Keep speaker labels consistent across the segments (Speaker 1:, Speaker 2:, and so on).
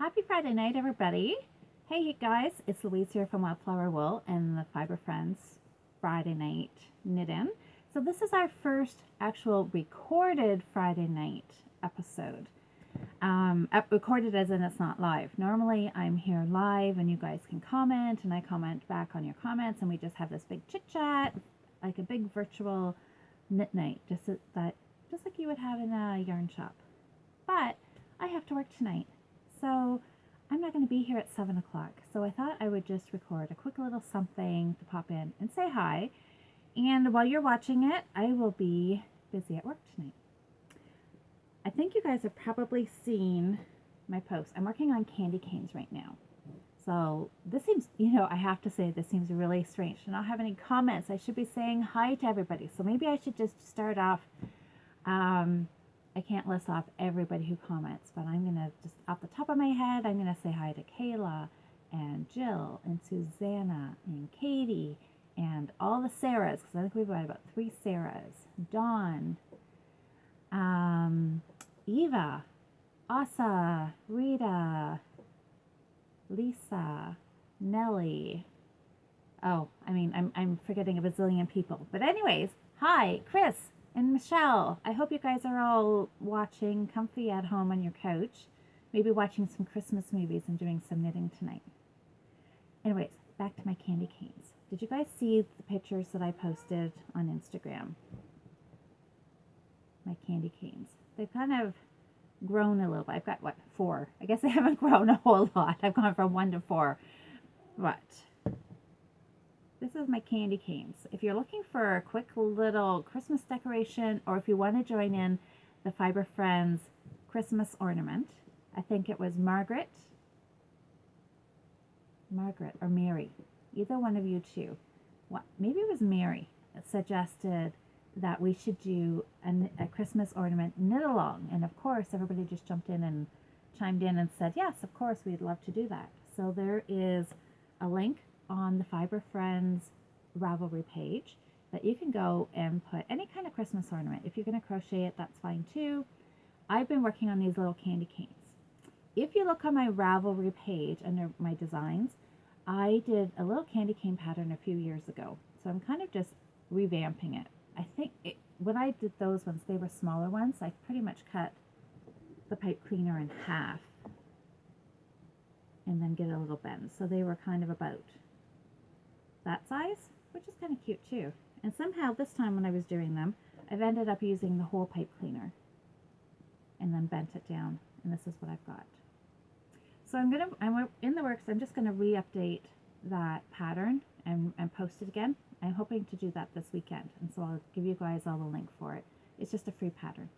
Speaker 1: Happy Friday night, everybody. Hey guys, it's Louise here from Wildflower Wool and the Fibre Friends Friday night knit-in. So this is our first actual recorded Friday night episode. Recorded as in it's not live. Normally I'm here live and you guys can comment and I comment back on your comments and we just have this big chit chat, like a big virtual knit night, just like you would have in a yarn shop. But I have to work tonight. So I'm not going to be here at 7 o'clock. So I thought I would just record a quick little something to pop in and say hi. And while you're watching it, I will be busy at work tonight. I think you guys have probably seen my post. I'm working on candy canes right now. So this seems, I have to say this seems really strange to not have any comments. I should be saying hi to everybody. So maybe I should just start off. I can't list off everybody who comments, but I'm going to just off the top of my head, I'm going to say hi to Kayla and Jill and Susanna and Katie and all the Sarahs, because I think we've got about 3 Sarahs. Dawn, Eva, Asa, Rita, Lisa, Nellie. Oh, I'm forgetting a bazillion people. But anyways, hi, Chris and Michelle. I hope you guys are all watching comfy at home on your couch, maybe watching some Christmas movies and doing some knitting tonight. Anyways, back to my candy canes. Did you guys see the pictures that I posted on Instagram? My candy canes. They've kind of grown a little bit. I've got, 4? I guess they haven't grown a whole lot. I've gone from 1 to 4. But this is my candy canes. If you're looking for a quick little Christmas decoration, or if you want to join in the Fibre Friends Christmas ornament, I think it was Margaret or Mary, either one of you two. Maybe it was Mary that suggested that we should do a Christmas ornament knit along. And of course, everybody just jumped in and chimed in and said, yes, of course, we'd love to do that. So there is a link on the Fibre Friends Ravelry page that you can go and put any kind of Christmas ornament. If you're going to crochet it, that's fine too. I've been working on these little candy canes. If you look on my Ravelry page under my designs, I did a little candy cane pattern a few years ago. So I'm kind of just revamping it. I think when I did those ones, they were smaller ones. I pretty much cut the pipe cleaner in half and then get a little bend. So they were kind of about that size, which is kind of cute too. And somehow this time when I was doing them, I've ended up using the whole pipe cleaner and then bent it down, and this is what I've got. So I'm in the works. I'm just gonna re-update that pattern and post it again. I'm hoping to do that this weekend, and so I'll give you guys all the link for it. It's just a free pattern.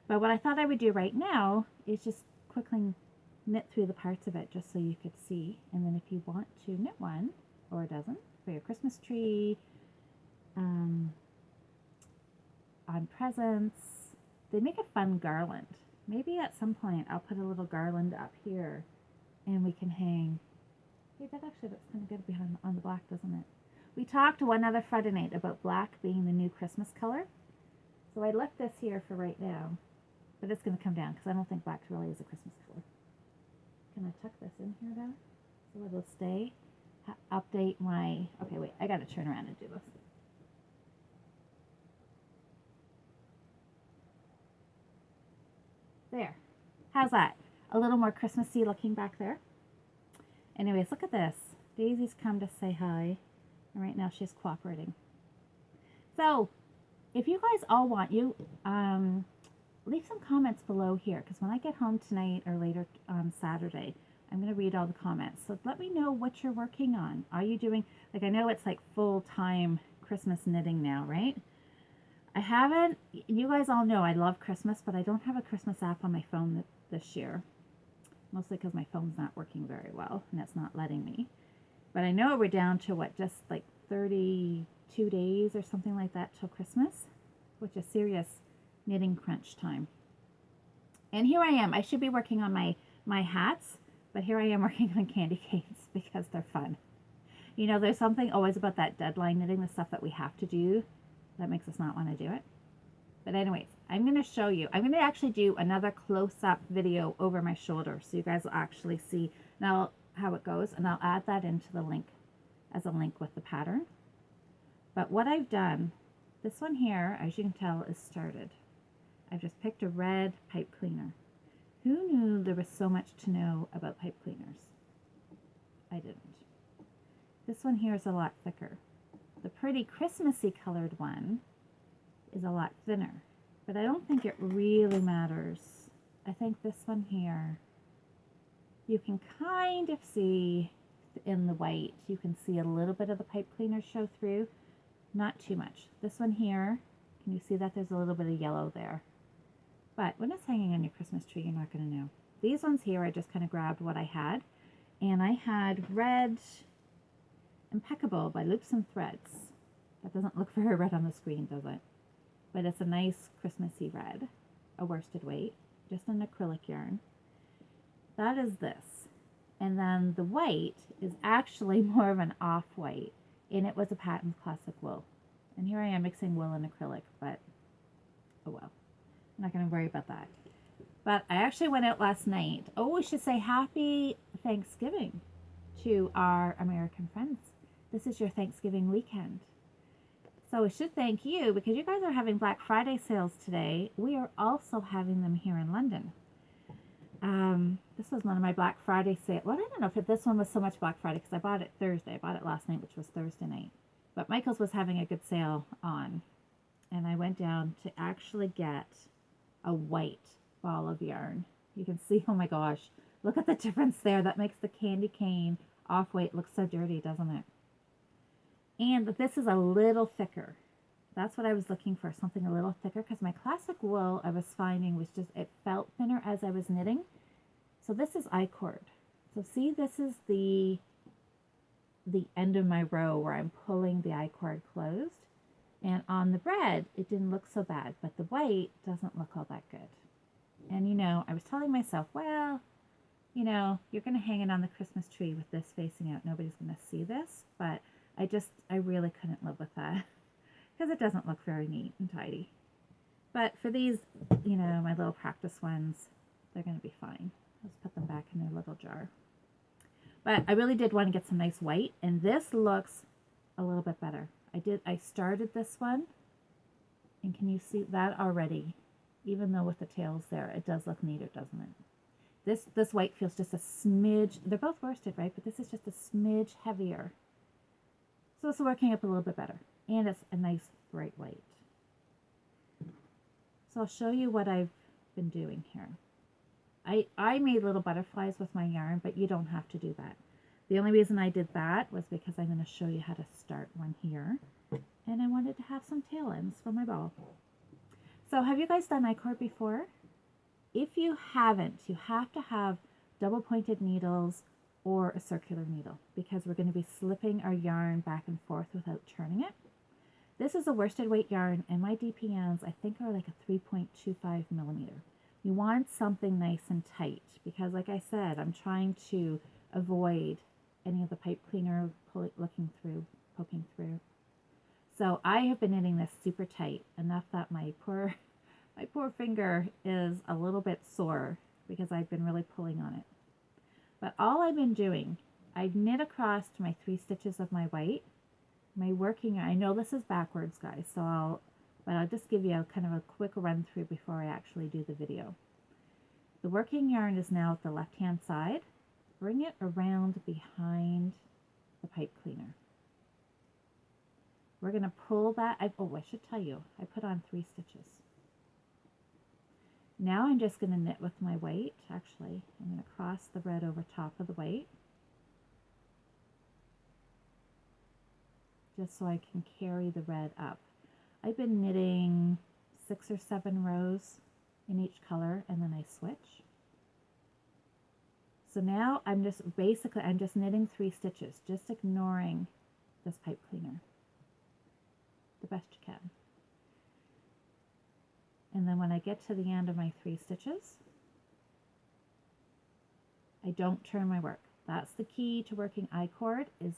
Speaker 1: But what I thought I would do right now is just quickly knit through the parts of it just so you could see, and then if you want to knit one or a dozen for your Christmas tree, on presents, they make a fun garland. Maybe at some point I'll put a little garland up here and we can hang. Hey, that actually looks kind of good behind on the black, doesn't it? We talked one other Friday night about black being the new Christmas color. So I left this here for right now, but it's going to come down because I don't think black really is a Christmas color. Can I tuck this in here now so it'll stay? Update my, okay, wait, I got to turn around and do this. There. How's that? A little more Christmassy looking back there. Anyways, look at this. Daisy's come to say hi, and right now she's cooperating. So, if you guys all want, leave some comments below here, because when I get home tonight or later on Saturday, I'm going to read all the comments. So let me know what you're working on. Are you doing, I know it's like full-time Christmas knitting now, right? I haven't, you guys all know I love Christmas, but I don't have a Christmas app on my phone this year. Mostly because my phone's not working very well, and it's not letting me. But I know we're down to just like 32 days or something like that till Christmas, which is serious knitting crunch time. And here I am. I should be working on my hats, but here I am working on candy canes because they're fun. There's something always about that deadline knitting, the stuff that we have to do, that makes us not want to do it. But anyways, I'm going to show you. I'm going to actually do another close-up video over my shoulder so you guys will actually see now how it goes, and I'll add that into the link as a link with the pattern. But what I've done, this one here, as you can tell, is started. I've just picked a red pipe cleaner. Who knew there was so much to know about pipe cleaners? I didn't. This one here is a lot thicker. The pretty Christmassy colored one is a lot thinner, but I don't think it really matters. I think this one here, you can kind of see in the white, you can see a little bit of the pipe cleaner show through, not too much. This one here, can you see that there's a little bit of yellow there? But when it's hanging on your Christmas tree, you're not going to know. These ones here, I just kind of grabbed what I had, and I had red Impeccable by Loops and Threads. That doesn't look very red on the screen, does it? But it's a nice Christmassy red, a worsted weight, just an acrylic yarn. That is this. And then the white is actually more of an off-white, and it was a Patton's Classic Wool. And here I am mixing wool and acrylic, but oh well. I'm not going to worry about that. But I actually went out last night. Oh, we should say happy Thanksgiving to our American friends. This is your Thanksgiving weekend. So we should thank you because you guys are having Black Friday sales today. We are also having them here in London. This was one of my Black Friday sales. Well, I don't know if this one was so much Black Friday because I bought it Thursday. I bought it last night, which was Thursday night. But Michael's was having a good sale on. And I went down to actually get a white ball of yarn. You can see, oh my gosh, look at the difference there. That makes the candy cane off-white look so dirty, doesn't it? And this is a little thicker. That's what I was looking for, something a little thicker, because my classic wool I was finding was just, it felt thinner as I was knitting. So this is icord. So see, this is the end of my row where I'm pulling the icord closed. And on the red, it didn't look so bad, but the white doesn't look all that good. And you know, I was telling myself, well, you know, you're going to hang it on the Christmas tree with this facing out. Nobody's going to see this, but I really couldn't live with that because it doesn't look very neat and tidy. But for these, you know, my little practice ones, they're going to be fine. Let's put them back in their little jar. But I really did want to get some nice white, and this looks a little bit better. I started this one, and can you see that already? Even though with the tails there, it does look neater, doesn't it? This white feels just a smidge, they're both worsted, right? But this is just a smidge heavier. So it's working up a little bit better. And it's a nice bright white. So I'll show you what I've been doing here. I made little butterflies with my yarn, but you don't have to do that. The only reason I did that was because I'm going to show you how to start one here. And I wanted to have some tail ends for my ball. So have you guys done icord before? If you haven't, you have to have double pointed needles or a circular needle because we're going to be slipping our yarn back and forth without turning it. This is a worsted weight yarn, and my DPNs I think are like a 3.25 millimeter. You want something nice and tight because, like I said, I'm trying to avoid any of the pipe cleaner poking through. So I have been knitting this super tight, enough that my poor finger is a little bit sore because I've been really pulling on it. But all I've been doing, I've knit across to my 3 stitches of my white. My working, I know this is backwards, guys, so I'll just give you a kind of a quick run through before I actually do the video. The working yarn is now at the left-hand side. Bring it around behind the pipe cleaner. We're going to pull that. I should tell you, I put on 3 stitches. Now I'm just going to knit with my white. Actually, I'm going to cross the red over top of the white, just so I can carry the red up. I've been knitting 6 or 7 rows in each color, and then I switch. So now I'm just knitting 3 stitches, just ignoring this pipe cleaner the best you can. And then when I get to the end of my 3 stitches, I don't turn my work. That's the key to working icord, is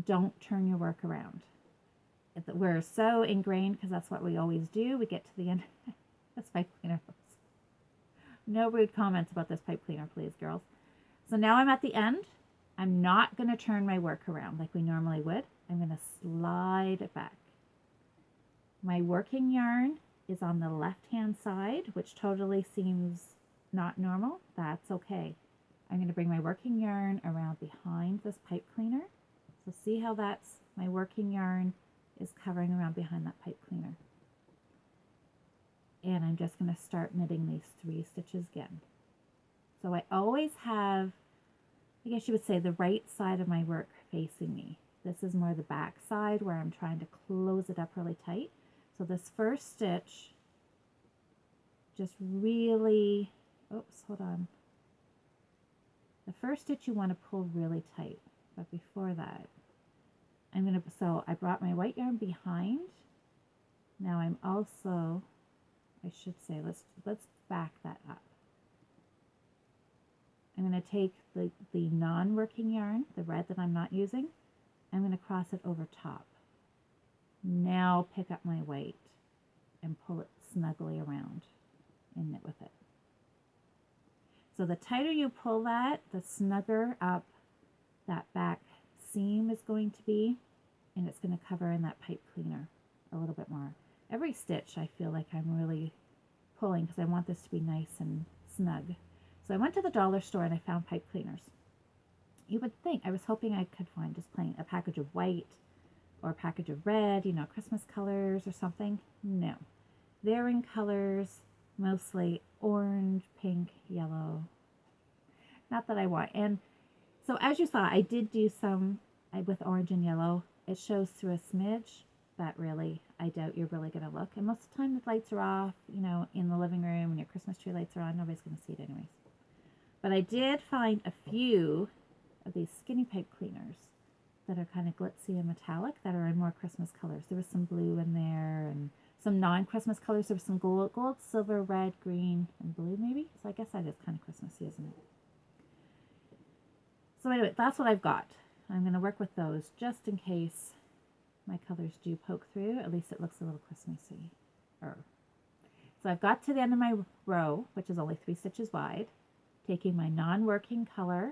Speaker 1: don't turn your work around. We're so ingrained because that's what we always do. We get to the end. This pipe cleaner. No rude comments about this pipe cleaner, please, girls. So now I'm at the end. I'm not going to turn my work around like we normally would. I'm going to slide it back. My working yarn is on the left-hand side, which totally seems not normal. That's okay. I'm going to bring my working yarn around behind this pipe cleaner. So see how that's my working yarn is covering around behind that pipe cleaner. And I'm just going to start knitting these 3 stitches again. So I always have, I guess you would say, the right side of my work facing me. This is more the back side where I'm trying to close it up really tight. So this first stitch, just really, oops, hold on. The first stitch you want to pull really tight, but before that, so I brought my white yarn behind. Now I'm also, I should say, let's back that up. I'm going to take the non-working yarn, the red that I'm not using, I'm going to cross it over top. Now pick up my white and pull it snugly around and knit with it. So the tighter you pull that, the snugger up that back seam is going to be, and it's going to cover in that pipe cleaner a little bit more. Every stitch I feel like I'm really pulling because I want this to be nice and snug. So I went to the dollar store and I found pipe cleaners. You would think, I was hoping I could find just plain a package of white or a package of red, you know, Christmas colors or something. No, they're in colors mostly orange, pink, yellow. Not that I want. And so as you saw, I did do some with orange and yellow. It shows through a smidge, but really, I doubt you're really going to look. And most of the time the lights are off, you know, in the living room and your Christmas tree lights are on. Nobody's going to see it anyways. But I did find a few of these skinny pipe cleaners that are kind of glitzy and metallic that are in more Christmas colors. There was some blue in there and some non-Christmas colors. There was some gold, silver, red, green, and blue maybe. So I guess that is kind of Christmassy, isn't it? So anyway, that's what I've got. I'm going to work with those just in case my colors do poke through. At least it looks a little Christmassy. So I've got to the end of my row, which is only 3 stitches wide, taking my non-working color,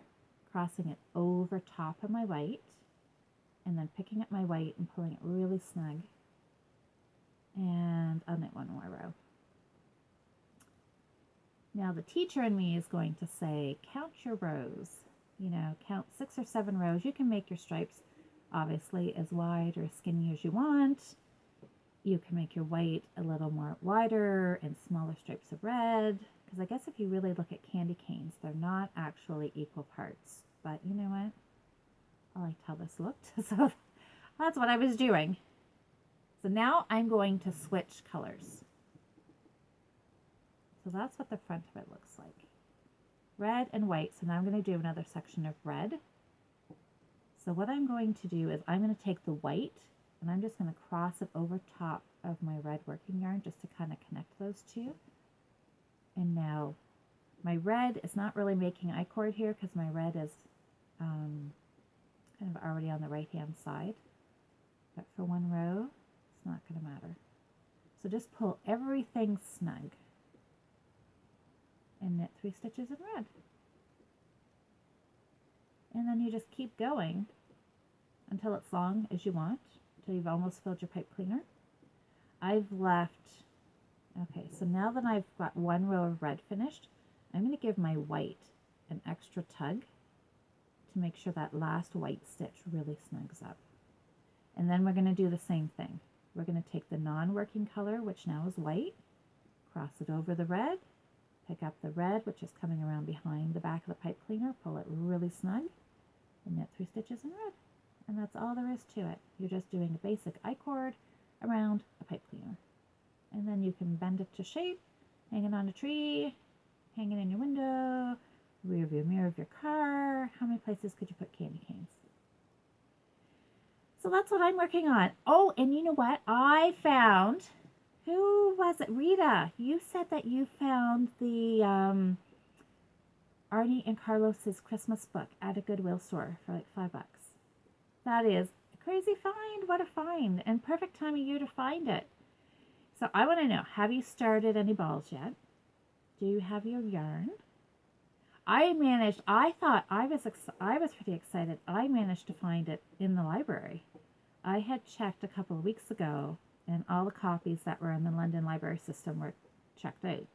Speaker 1: crossing it over top of my white, and then picking up my white and pulling it really snug. And I'll knit one more row. Now the teacher in me is going to say, count your rows. You know, count 6 or 7 rows. You can make your stripes obviously as wide or as skinny as you want. You can make your white a little more wider and smaller stripes of red. Because I guess if you really look at candy canes, they're not actually equal parts. But you know what? I liked how this looked. So that's what I was doing. So now I'm going to switch colors. So that's what the front of it looks like. Red and white. So now I'm going to do another section of red. So what I'm going to do is I'm going to take the white and I'm just going to cross it over top of my red working yarn just to kind of connect those two. And now my red is not really making icord here because my red is kind of already on the right hand side. But for one row, it's not going to matter. So just pull everything snug and knit 3 stitches in red. And then you just keep going until it's long as you want, until you've almost filled your pipe cleaner. I've left, okay, so now that I've got 1 row of red finished, I'm going to give my white an extra tug to make sure that last white stitch really snugs up. And then we're going to do the same thing. We're going to take the non-working color, which now is white, cross it over the red, pick up the red, which is coming around behind the back of the pipe cleaner, pull it really snug, and knit 3 stitches in red. And that's all there is to it. You're just doing a basic icord around a pipe cleaner. And then you can bend it to shape, hang it on a tree, hang it in your window, rear view mirror of your car. How many places could you put candy canes? So that's what I'm working on. Oh, and you know what? I found, who was it? Rita, you said that you found the Arnie and Carlos's Christmas book at a Goodwill store for like $5. That is a crazy find. What a find. And perfect time of year to find it. So I want to know, have you started any balls yet? Do you have your yarn? I thought I was pretty excited. I managed to find it in the library. I had checked a couple of weeks ago, and all the copies that were in the London library system were checked out.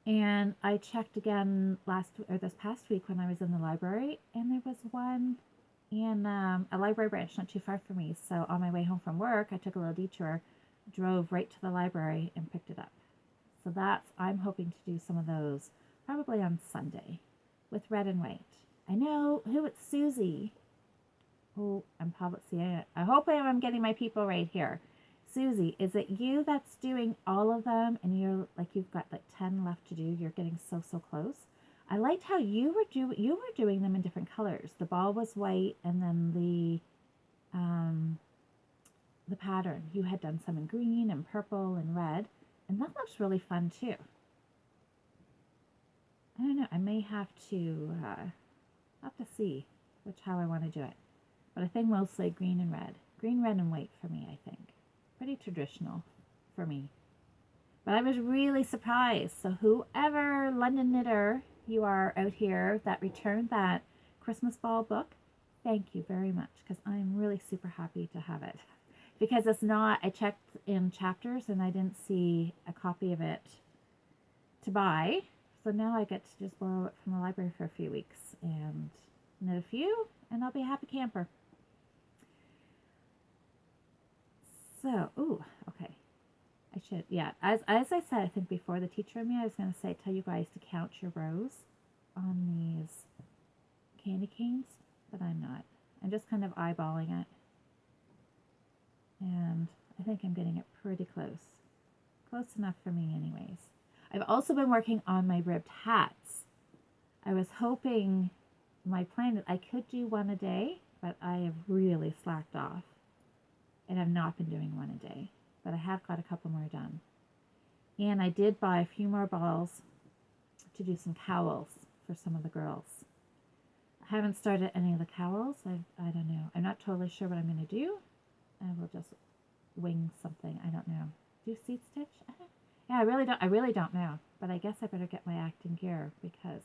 Speaker 1: And I checked again this past week when I was in the library, and there was one in a library branch not too far from me. So on my way home from work, I took a little detour, drove right to the library, and picked it up. So I'm hoping to do some of those probably on Sunday with red and white. I know who it's Susie. Oh, I'm probably seeing it. I hope I'm getting my people right here. Susie, is it you that's doing all of them and you've got like 10 left to do? You're getting so close. I liked how you were doing them in different colors. The ball was white, and then the pattern. You had done some in green and purple and red, and that looks really fun too. I don't know, I may have to see how I want to do it. But I think mostly green and red. Green, red, and white for me, I think. Pretty traditional for me. But I was really surprised. So whoever London knitter you are out here that returned that Christmas ball book, thank you very much, because I'm really super happy to have it. Because it's not, I checked in chapters and I didn't see a copy of it to buy. So now I get to just borrow it from the library for a few weeks and knit a few, and I'll be a happy camper. So, okay. I should, yeah. As I said, I think before the teacher and me, I was going to tell you guys to count your rows on these candy canes, but I'm not. I'm just kind of eyeballing it. And I think I'm getting it pretty close. Close enough for me anyways. I've also been working on my ribbed hats. I was hoping, my plan that I could do one a day, but I have really slacked off and have not been doing one a day. But I have got a couple more done. And I did buy a few more balls to do some cowls for some of the girls. I haven't started any of the cowls. I don't know. I'm not totally sure what I'm going to do. I will just wing something. I don't know. Do seed stitch? Yeah, I really don't know. But I guess I better get my act in gear because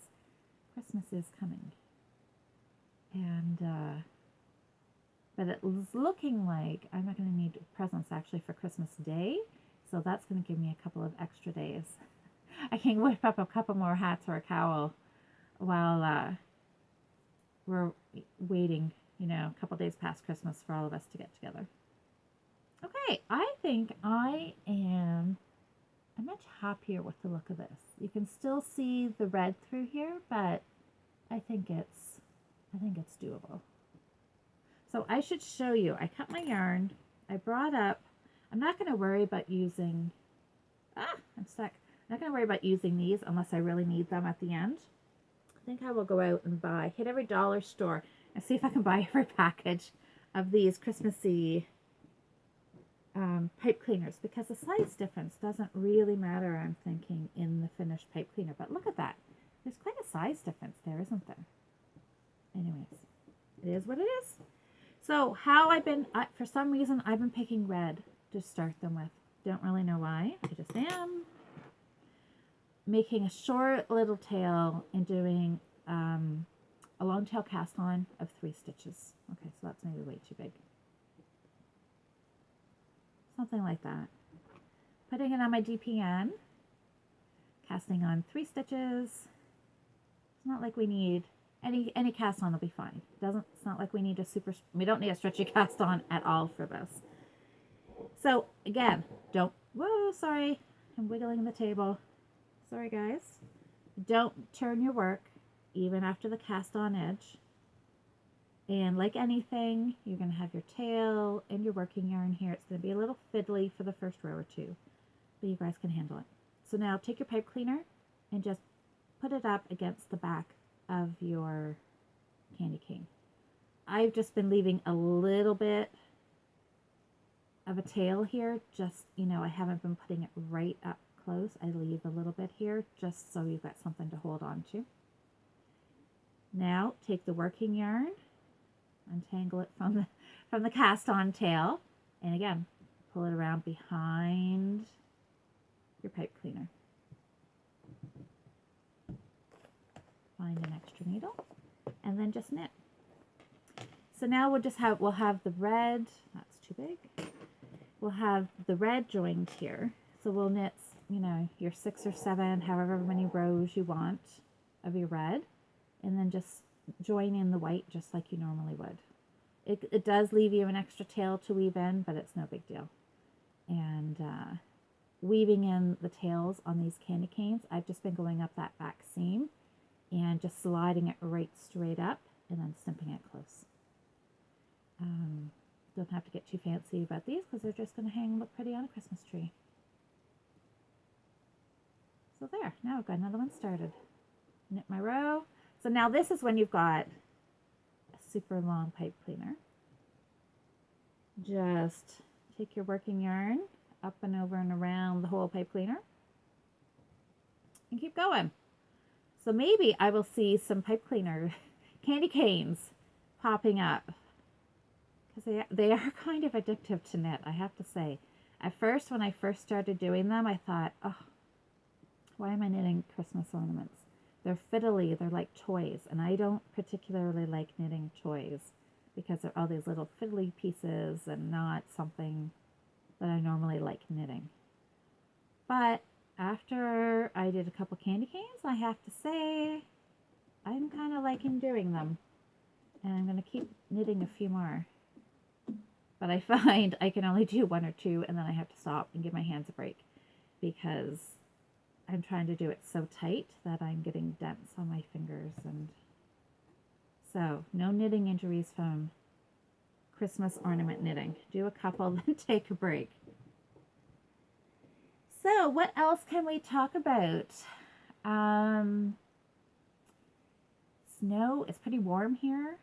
Speaker 1: Christmas is coming. And but it was looking like I'm not going to need presents actually for Christmas Day. So that's going to give me a couple of extra days. I can whip up a couple more hats or a cowl while we're waiting, a couple days past Christmas for all of us to get together. Okay, I think I'm much happier with the look of this. You can still see the red through here, but I think it's doable. So I should show you. I cut my yarn. I brought up. I'm not going to worry about using. I'm stuck. I'm not going to worry about using these unless I really need them at the end. I think I will go out and hit every dollar store and see if I can buy every package of these Christmassy pipe cleaners, because the size difference doesn't really matter, I'm thinking, in the finished pipe cleaner. But look at that. There's quite a size difference there, isn't there? Anyways, it is what it is. So how for some reason, I've been picking red to start them with. Don't really know why. I just am. Making a short little tail and doing a long tail cast on of 3 stitches. Okay, so that's maybe way too big. Something like that. Putting it on my DPN, casting on 3 stitches. It's not like we need any cast on will be fine. It's not like we we don't need a stretchy cast on at all for this. So again, sorry, I'm wiggling the table. Sorry guys. Don't turn your work even after the cast on edge. And like anything, you're going to have your tail and your working yarn here. It's going to be a little fiddly for the first row or two, but you guys can handle it. So now take your pipe cleaner and just put it up against the back of your candy cane. I've just been leaving a little bit of a tail here, I haven't been putting it right up close. I leave a little bit here just so you've got something to hold on to. Now take the working yarn, untangle it from the cast on tail, and again, pull it around behind your pipe cleaner. Find an extra needle and then just knit. So now we'll have the red, that's too big. We'll have the red joined here. So we'll knit, you know, your 6 or 7, however many rows you want of your red, and then just join in the white just like you normally would. It does leave you an extra tail to weave in, but it's no big deal. And weaving in the tails on these candy canes, I've just been going up that back seam and just sliding it right straight up and then stamping it close. Don't have to get too fancy about these because they're just going to hang and look pretty on a Christmas tree. So there, now I've got another one started. Knit my row. So now this is when you've got a super long pipe cleaner. Just take your working yarn up and over and around the whole pipe cleaner and keep going. So maybe I will see some pipe cleaner candy canes popping up because they are kind of addictive to knit, I have to say. At first, when I first started doing them, I thought, oh, why am I knitting Christmas ornaments? They're fiddly, they're like toys, and I don't particularly like knitting toys because they're all these little fiddly pieces and not something that I normally like knitting. But after I did a couple candy canes, I have to say I'm kind of liking doing them. And I'm going to keep knitting a few more. But I find I can only do 1 or 2 and then I have to stop and give my hands a break because I'm trying to do it so tight that I'm getting dents on my fingers. And so no knitting injuries from Christmas ornament knitting. Do a couple, then take a break. So what else can we talk about? Snow. It's pretty warm here.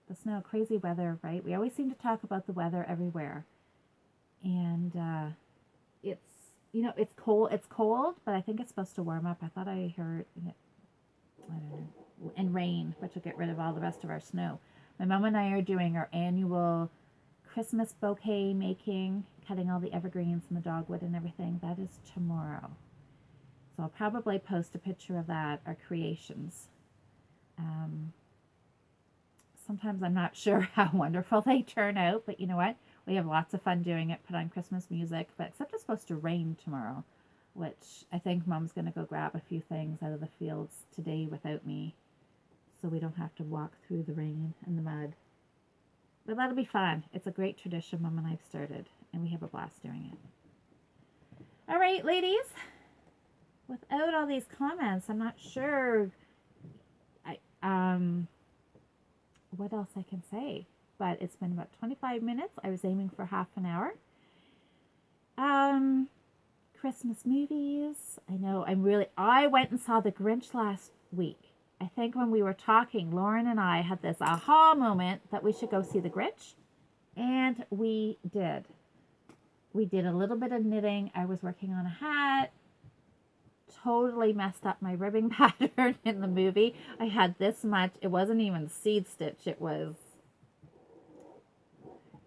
Speaker 1: The snow, crazy weather, right? We always seem to talk about the weather everywhere. And it's, you know, it's cold, but I think it's supposed to warm up. I thought I heard, I don't know, and rain, which will get rid of all the rest of our snow. My mom and I are doing our annual Christmas bouquet making, cutting all the evergreens and the dogwood and everything. That is tomorrow. So I'll probably post a picture of that, our creations. Sometimes I'm not sure how wonderful they turn out, but you know what? We have lots of fun doing it, put on Christmas music, but except it's supposed to rain tomorrow, which I think Mom's going to go grab a few things out of the fields today without me, so we don't have to walk through the rain and the mud. But that'll be fun. It's a great tradition Mom and I've started, and we have a blast doing it. All right, ladies. Without all these comments, I'm not sure what else I can say. But it's been about 25 minutes. I was aiming for half an hour. Christmas movies. I know I went and saw The Grinch last week. I think when we were talking, Lauren and I had this aha moment that we should go see The Grinch. And we did. We did a little bit of knitting. I was working on a hat. Totally messed up my ribbing pattern in the movie. I had this much. It wasn't even seed stitch. It was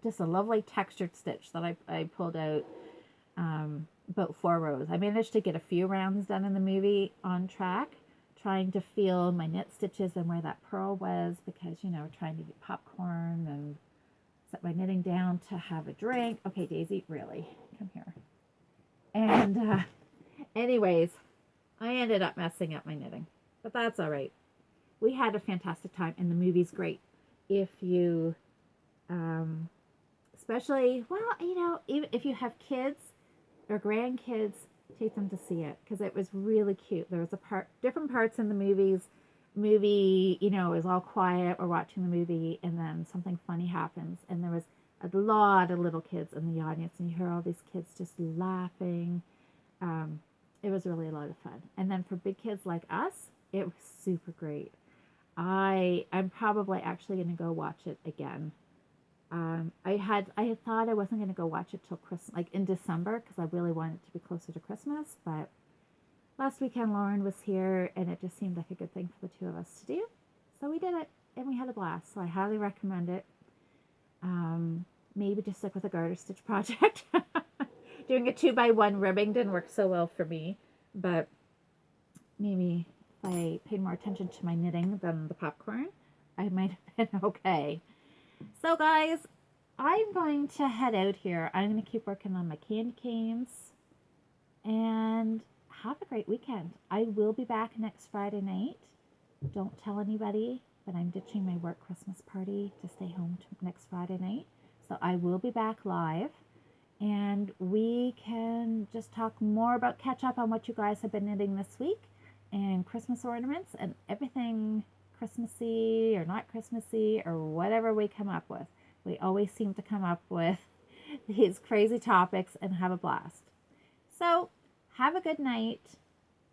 Speaker 1: just a lovely textured stitch that I pulled out about 4 rows. I managed to get a few rounds done in the movie on track, trying to feel my knit stitches and where that purl was because, you know, trying to eat popcorn and set my knitting down to have a drink. Okay, Daisy, really, come here. And anyways, I ended up messing up my knitting, but that's all right. We had a fantastic time, and the movie's great. If you, especially, well, you know, even if you have kids or grandkids, take them to see it because it was really cute. There was different parts in the movie, you know, it was all quiet. We're watching the movie, and then something funny happens, and there was a lot of little kids in the audience, and you hear all these kids just laughing. It was really a lot of fun. And then for big kids like us, it was super great. I'm probably actually going to go watch it again. I had thought I wasn't going to go watch it till Christmas, like in December, because I really wanted it to be closer to Christmas. But last weekend Lauren was here, and it just seemed like a good thing for the two of us to do. So we did it, and we had a blast. So I highly recommend it. Maybe just stick with a garter stitch project. Doing a 2x1 ribbing didn't work so well for me, but maybe if I paid more attention to my knitting than the popcorn, I might have been okay. So guys, I'm going to head out here. I'm going to keep working on my candy canes and have a great weekend. I will be back next Friday night. Don't tell anybody, but I'm ditching my work Christmas party to stay home next Friday night. So I will be back live, and we can just talk more about catch up on what you guys have been knitting this week and Christmas ornaments and everything Christmassy or not Christmassy or whatever we come up with. We always seem to come up with these crazy topics and have a blast. So have a good night.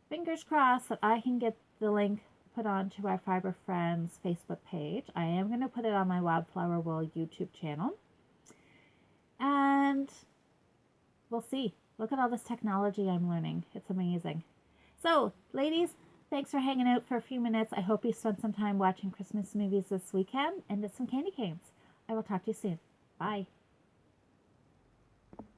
Speaker 1: Fingers crossed that I can get the link put onto our Fibre Friends Facebook page. I am going to put it on my Wildflower Wool YouTube channel. And we'll see. Look at all this technology I'm learning. It's amazing. So, ladies, thanks for hanging out for a few minutes. I hope you spent some time watching Christmas movies this weekend and did some candy canes. I will talk to you soon. Bye.